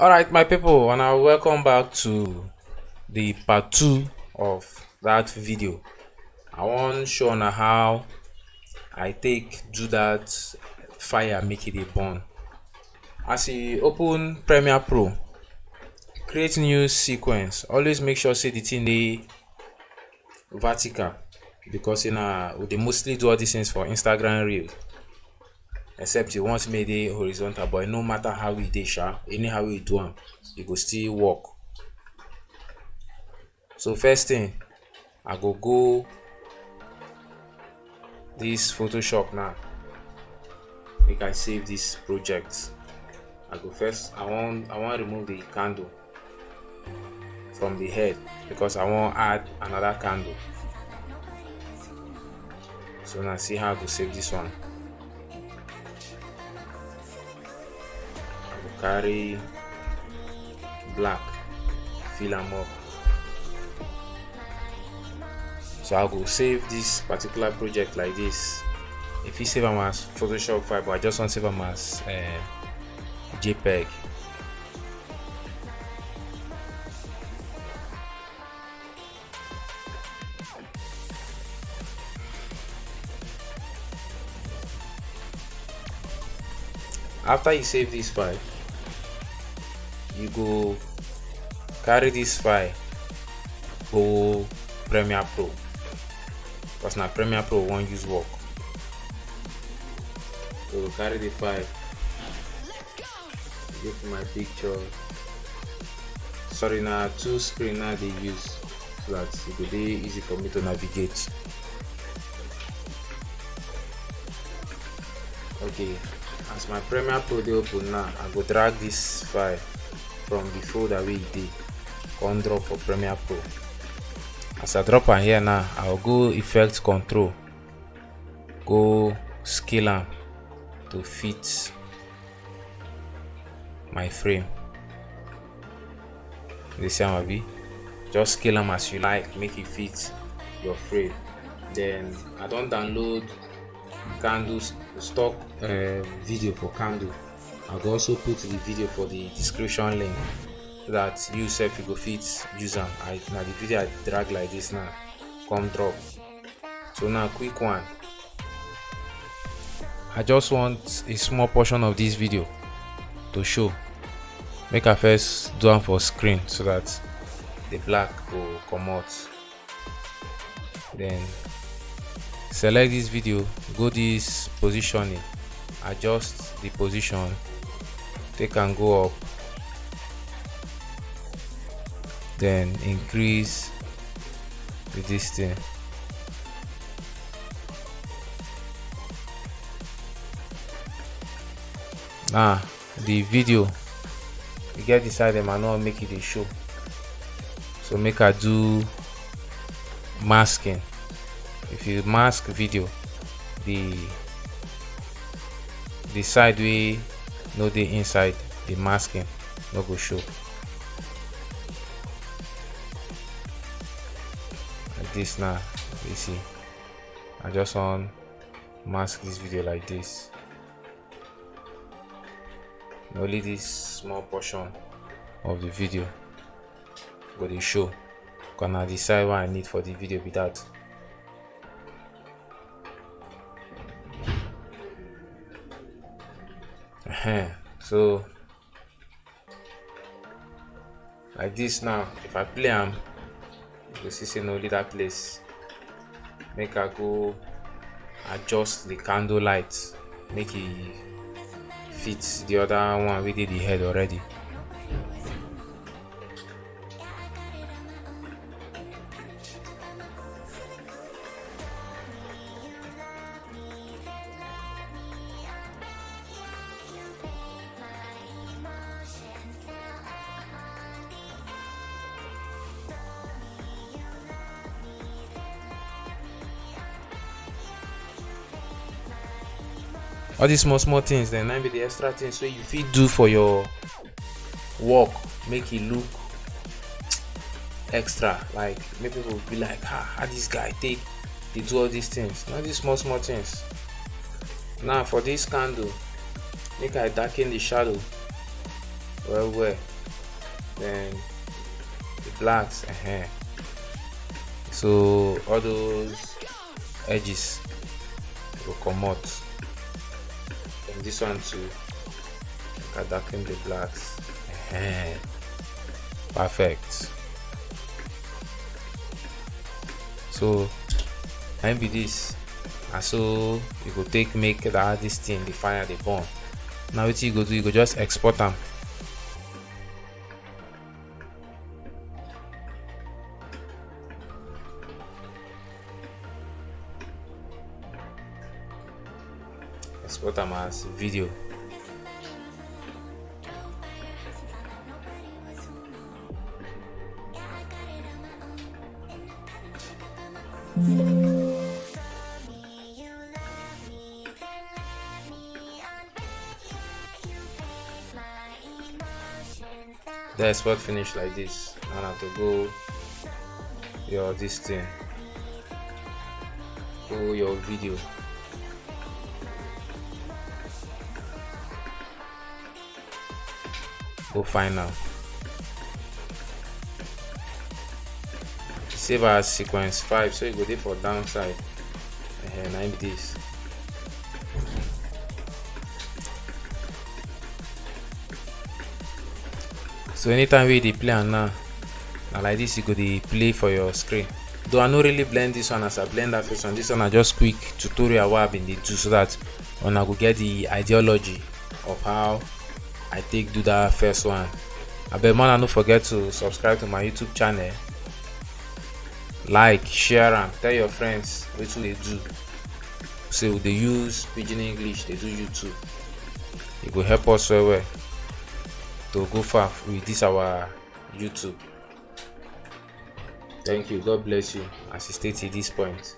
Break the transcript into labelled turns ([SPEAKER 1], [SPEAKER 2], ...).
[SPEAKER 1] Alright, my people, and welcome back to the part 2 of that video. I want to show on how I do that fire make it a burn. As you open Premiere Pro, create new sequence, always make sure say the thing dey vertical, because they mostly do all these things for Instagram Reels, except you want make dey horizontal, but no matter how we dey anyhow we do am, e go still work. So first thing, I go this Photoshop now, make I save this project. I want remove the candle from the head because I want add another candle. So now see how to save this one. I will carry black, fill them up. So I will save this particular project like this. If you save them as Photoshop file, but I just want to save them as JPEG. After you save this file, you go carry this file go Premiere Pro, because now Premiere Pro won't use work. So carry the file, give my picture. Sorry, now two screen now they use, so that it will be easy for me to navigate. Okay, as my Premiere Pro dey open now, I go drag this file from the folder where it dey, come drop for Premiere Pro. As I drop am here now, I'll go effect control, go scale am to fit my frame. This am abi, just scale am as you like, make it fit your frame. Then I don't download candles stock video for candle. I go also put the video for the description link, so that you self you go fit use them. Now the video I drag like this now, come drop. So now quick one, I just want a small portion of this video to show. Make I first do am for screen so that the black will come out. Then select this video, go this positioning, adjust the position, take and go up, then increase the distance. Now the video, you get the side, them I not make it a show, so make I do masking. If you mask video, the side way no dey inside, the masking no go show. Like this now, you see, I just want mask this video like this. Only this small portion of the video go dey show, because na the side what I need for the video be that. So like this now, if I play am, you go see say no leave that place. Make I go adjust the candle light, make it fit the other one we did the head already. All these small things, then might be the extra things so you fit do for your work, make it look extra. Like make people be like, how this guy they do all these things. Not these small things. Now for this candle, make I darken the shadow well. Then the blacks, so all those edges will come out. Then this one too, I can darken the blacks. Perfect. So be this, and so you go take make that this thing the fire the burn. Now what you go do, you go just export them. Export them as video. The export finish like this, and I have to go your this thing, go your video. Go final. Save as sequence 5, so you go there for downside. And this. So anytime we dey play and now like this, you go dey play for your screen. Though I no really blend this one as I blend that first one. This one I just quick tutorial what I've been dey do, so that when I go get the ideology of how I take do that first one. Abeg man, don't forget to subscribe to my YouTube channel, like, share, and tell your friends what they do. So they use Pidgin English, they do YouTube. It will help us well to go far with this our YouTube. Thank you. God bless you as you stay to this point.